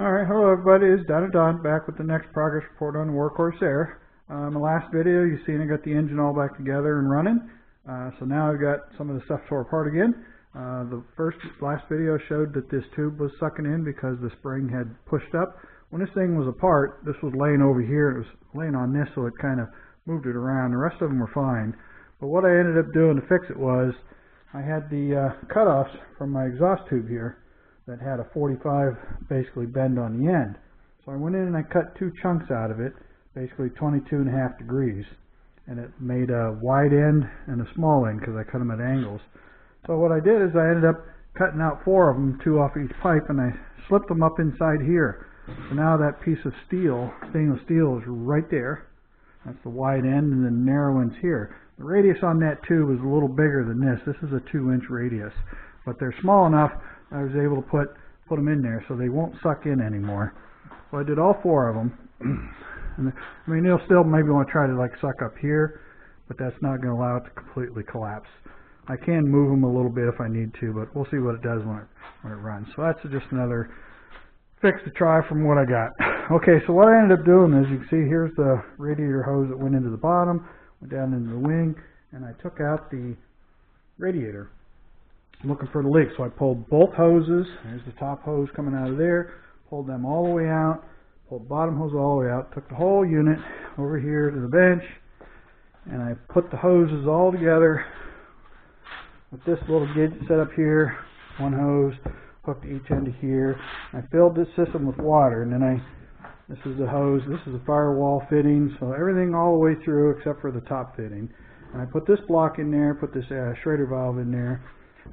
Alright, hello everybody, it's Don back with the next progress report on the Corsair. In the last video you seen I got the engine all back together and running, so now I've got some of the stuff tore apart again. The last video showed that this tube was sucking in because the spring had pushed up. When this thing was apart, this was laying over here, it was laying on this, so it kind of moved it around. The rest of them were fine, but what I ended up doing to fix it was I had the cutoffs from my exhaust tube here that had a 45 basically bend on the end. So I went in and I cut two chunks out of it, basically 22.5 degrees, and it made a wide end and a small end because I cut them at angles. So what I did is I ended up cutting out 4 of them, 2 off each pipe, and I slipped them up inside here. So now that piece of steel, stainless steel, is right there. That's the wide end, and the narrow end's here. The radius on that tube is a little bigger than this. This is a 2-inch radius, but they're small enough I was able to put them in there so they won't suck in anymore. So I did all 4 of them. And I mean, they'll still maybe want to try to like suck up here, but that's not going to allow it to completely collapse. I can move them a little bit if I need to, but we'll see what it does when it runs. So that's just another fix to try from what I got. Okay, so what I ended up doing is, you can see here's the radiator hose that went into the bottom, went down into the wing, and I took out the radiator. I'm looking for the leak, so I pulled both hoses. There's the top hose coming out of there, pulled them all the way out, pulled the bottom hose all the way out, took the whole unit over here to the bench, and I put the hoses all together with this little gadget set up here, one hose hooked to each end of here. I filled this system with water, and then this is the hose, this is the firewall fitting, so everything all the way through except for the top fitting. And I put this block in there, put this Schrader valve in there,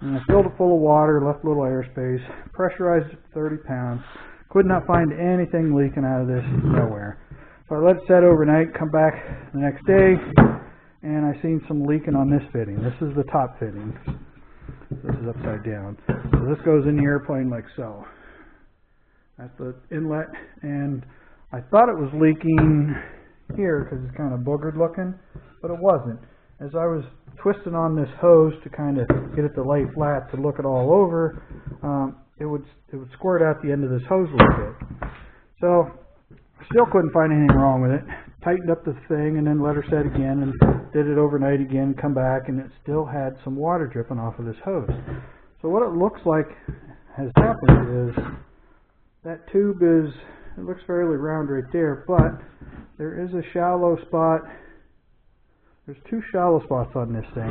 and I filled it full of water, left a little airspace, pressurized it 30 pounds. Could not find anything leaking out of this, nowhere. So I let it set overnight, come back the next day, and I seen some leaking on this fitting. This is the top fitting. This is upside down. So this goes in the airplane like so. That's the inlet, and I thought it was leaking here because it's kind of boogered looking, but it wasn't. As I was twisting on this hose to kind of get it to lay flat to look it all over, it would squirt out the end of this hose a little bit. So still couldn't find anything wrong with it. Tightened up the thing and then let her set again and did it overnight again, come back, and it still had some water dripping off of this hose. So what it looks like has happened is that tube it looks fairly round right there, but there is a shallow spot. There's 2 shallow spots on this thing,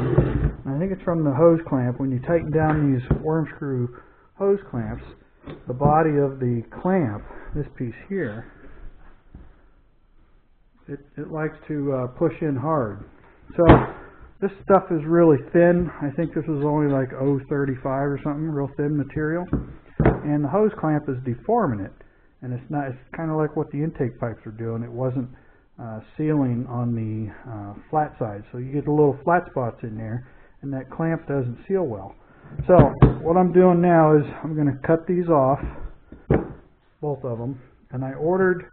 and I think it's from the hose clamp. When you tighten down these worm screw hose clamps, the body of the clamp, this piece here, it likes to push in hard. So this stuff is really thin. I think this was only like 0.35 or something, real thin material, and the hose clamp is deforming it, and it's kind of like what the intake pipes are doing. It wasn't sealing on the flat side, so you get the little flat spots in there, and that clamp doesn't seal well. So what I'm doing now is I'm going to cut these off, both of them, and I ordered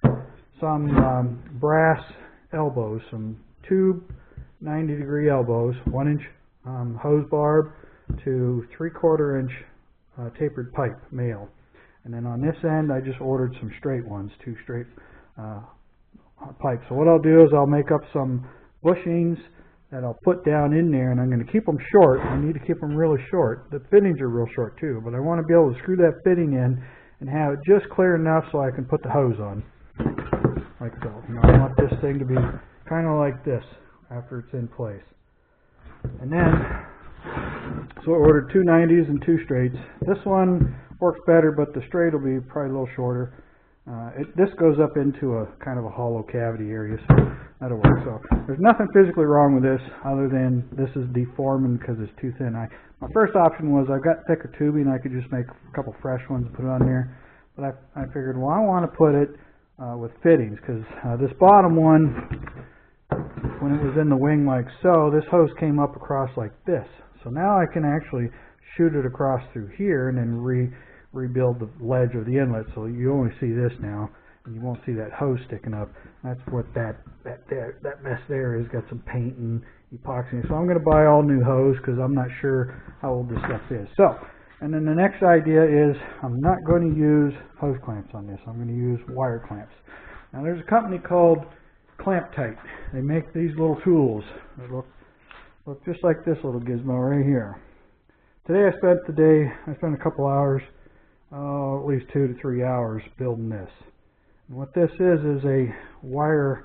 some brass elbows, some tube 90-degree elbows, 1-inch hose barb to 3/4 inch tapered pipe male, and then on this end I just ordered some straight ones, 2 straight pipe. So what I'll do is I'll make up some bushings that I'll put down in there, and I'm going to keep them short. I need to keep them really short. The fittings are real short too, but I want to be able to screw that fitting in and have it just clear enough so I can put the hose on, like so. I want this thing to be kind of like this after it's in place. And then, so I ordered 2 90s and 2 straights. This one works better, but the straight will be probably a little shorter. This goes up into a kind of a hollow cavity area, so that'll work. So there's nothing physically wrong with this other than this is deforming because it's too thin. My first option was I've got thicker tubing. I could just make a couple fresh ones and put it on there, but I figured, well, I want to put it with fittings because this bottom one, when it was in the wing like so, this hose came up across like this. So now I can actually shoot it across through here and then rebuild the ledge of the inlet, so you only see this now, and you won't see that hose sticking up. That's what that mess there is. Got some paint and epoxy. So I'm going to buy all new hose because I'm not sure how old this stuff is. So And then the next idea is I'm not going to use hose clamps on this. I'm going to use wire clamps. Now there's a company called Clamp Tight. They make these little tools that look just like this little gizmo right here. Today I spent a couple hours, at least 2 to 3 hours building this. And what this is a wire.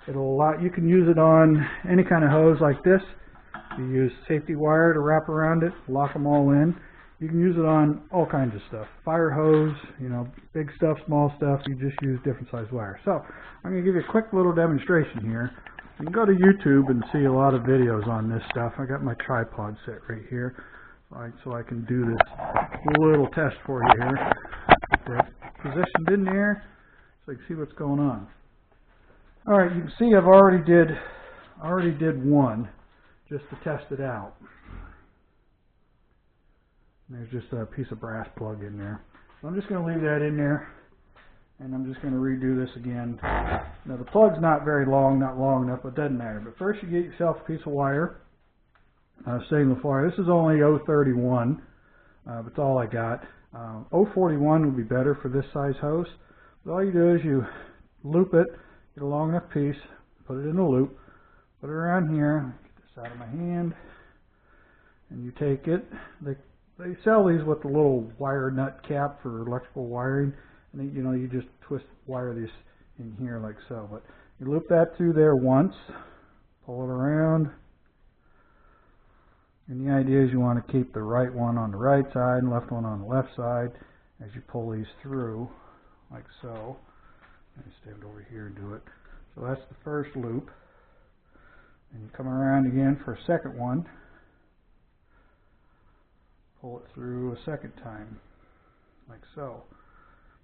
You can use it on any kind of hose like this. You use safety wire to wrap around it, lock them all in. You can use it on all kinds of stuff. Fire hose, big stuff, small stuff. You just use different size wire. So I'm going to give you a quick little demonstration here. You can go to YouTube and see a lot of videos on this stuff. I got my tripod set right here, so I can do this little test for you here. Get that positioned in there so you can see what's going on. All right, you can see I've already did one just to test it out. There's just a piece of brass plug in there. So I'm just going to leave that in there, and I'm just going to redo this again. Now the plug's not very long, not long enough, but it doesn't matter. But first you get yourself a piece of wire, stainless wire. This is only 031, but it's all I got. 041 would be better for this size hose. But all you do is you loop it, get a long enough piece, put it in a loop, put it around here, get this out of my hand, and you take it. They sell these with the little wire nut cap for electrical wiring, and then, you just wire this in here like so. But you loop that through there once, pull it around, and the idea is you want to keep the right one on the right side and left one on the left side as you pull these through like so. Let me stand over here and do it. So that's the first loop, and you come around again for a second one. Pull it through a second time, like so.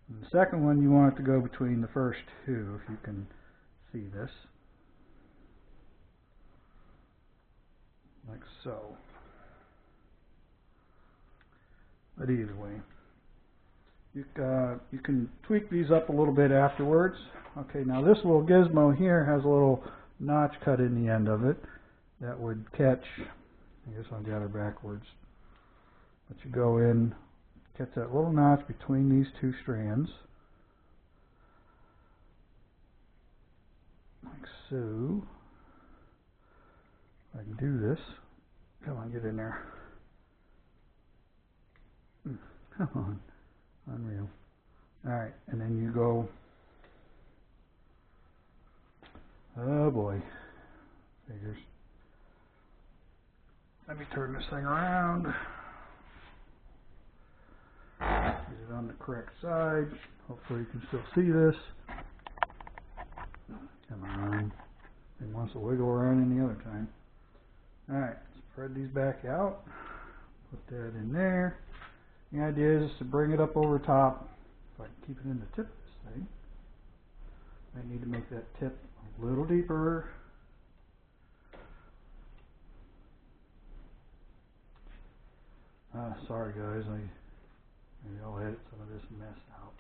And the second one, you want it to go between the first two, if you can see this, like so. But either way, you can tweak these up a little bit afterwards. Okay, now this little gizmo here has a little notch cut in the end of it that would catch. I guess I'll get her backwards. But you go in, catch that little notch between these two strands, like so. If I can do this. Come on, get in there. Come on. Unreal. Alright, and then you go, oh boy, figures. Let me turn this thing around. Get it on the correct side. Hopefully you can still see this. Come on. It wants to wiggle around any other time. Alright, spread these back out. Put that in there. The idea is to bring it up over top. If I can keep it in the tip of this thing. I need to make that tip a little deeper. Sorry guys, maybe I'll edit some of this mess out.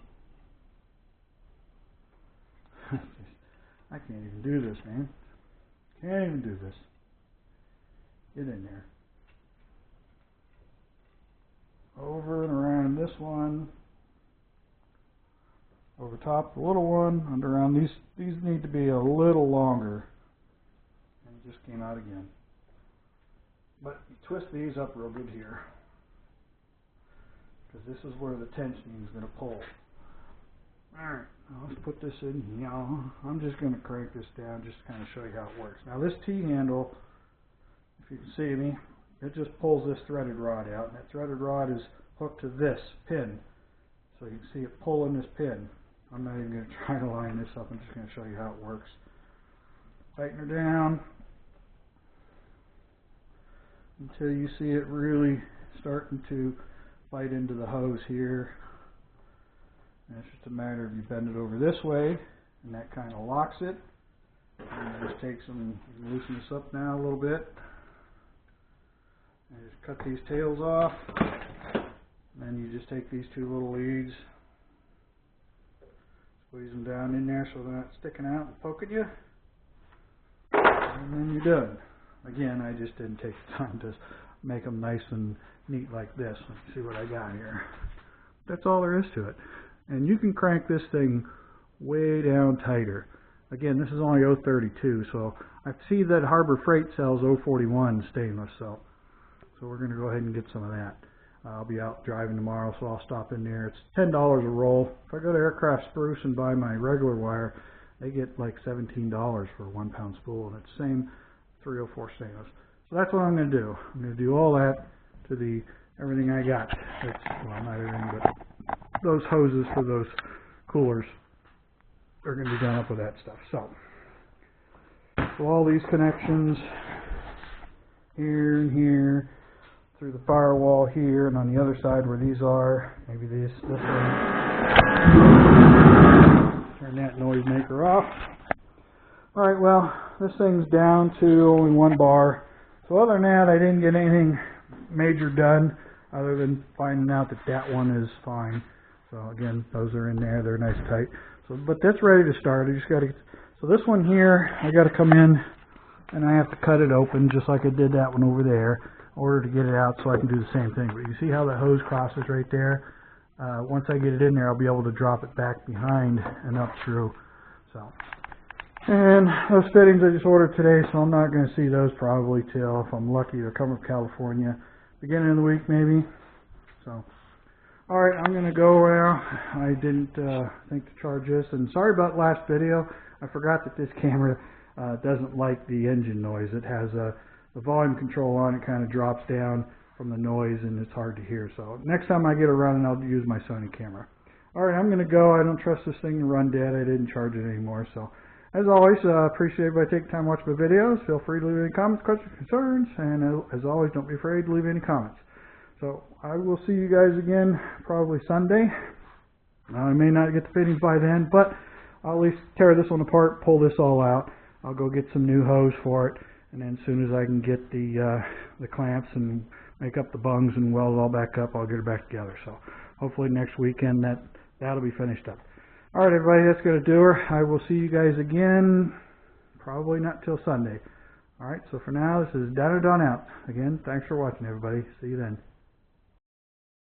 I can't even do this, man. Can't even do this. Get in there. Over and around this one. Over top the little one. And around these need to be a little longer. And it just came out again. But you twist these up real good here. Because this is where the tensioning is going to pull. Alright, let's put this in here. I'm just going to crank this down just to kind of show you how it works. Now this T-handle, if you can see me, it just pulls this threaded rod out. And that threaded rod is hooked to this pin. So you can see it pulling this pin. I'm not even going to try to line this up. I'm just going to show you how it works. Tighten her down until you see it really starting to bite into the hose here. And it's just a matter of you bend it over this way, and that kind of locks it. And you just take some, you can loosen this up now a little bit. And just cut these tails off. And then you just take these two little leads, squeeze them down in there so they're not sticking out and poking you. And then you're done. Again, I just didn't take the time to make them nice and neat like this. Let's see what I got here. That's all there is to it. And you can crank this thing way down tighter. Again, this is only 032, so I see that Harbor Freight sells 041 stainless, so we're going to go ahead and get some of that. I'll be out driving tomorrow, so I'll stop in there. It's $10 a roll. If I go to Aircraft Spruce and buy my regular wire, they get like $17 for a 1 pound spool, and it's the same 304 stainless. So that's what I'm going to do. I'm going to do all that to everything I got. Well, not everything, but those hoses for those coolers are going to be done up with that stuff. So all these connections here and here, through the firewall here, and on the other side where these are, maybe this one. Turn that noise maker off. Alright, well, this thing's down to only 1 bar. So other than that, I didn't get anything major done other than finding out that that one is fine. So again, those are in there, they're nice tight. So, but that's ready to start. I just got to. So this one here, I got to come in and I have to cut it open just like I did that one over there, in order to get it out so I can do the same thing. But you see how the hose crosses right there? Once I get it in there, I'll be able to drop it back behind and up through. So, and those fittings I just ordered today, so I'm not going to see those probably till, if I'm lucky, they're coming from California, beginning of the week maybe. So, alright, I'm going to go now. I didn't think to charge this, and sorry about last video. I forgot that this camera doesn't like the engine noise. It has the volume control on. It kind of drops down from the noise, and it's hard to hear. So next time I get it running, I'll use my Sony camera. Alright, I'm going to go. I don't trust this thing to run dead. I didn't charge it anymore. So as always, appreciate everybody taking time to watch my videos. Feel free to leave any comments, questions, concerns, and as always, don't be afraid to leave any comments. So I will see you guys again probably Sunday. I may not get the fittings by then, but I'll at least tear this one apart, pull this all out. I'll go get some new hose for it, and then as soon as I can get the clamps and make up the bungs and weld it all back up, I'll get it back together. So hopefully next weekend that'll be finished up. All right, everybody, that's going to do her. I will see you guys again probably not till Sunday. All right, so for now, this is Dino Don out. Again, thanks for watching, everybody. See you then.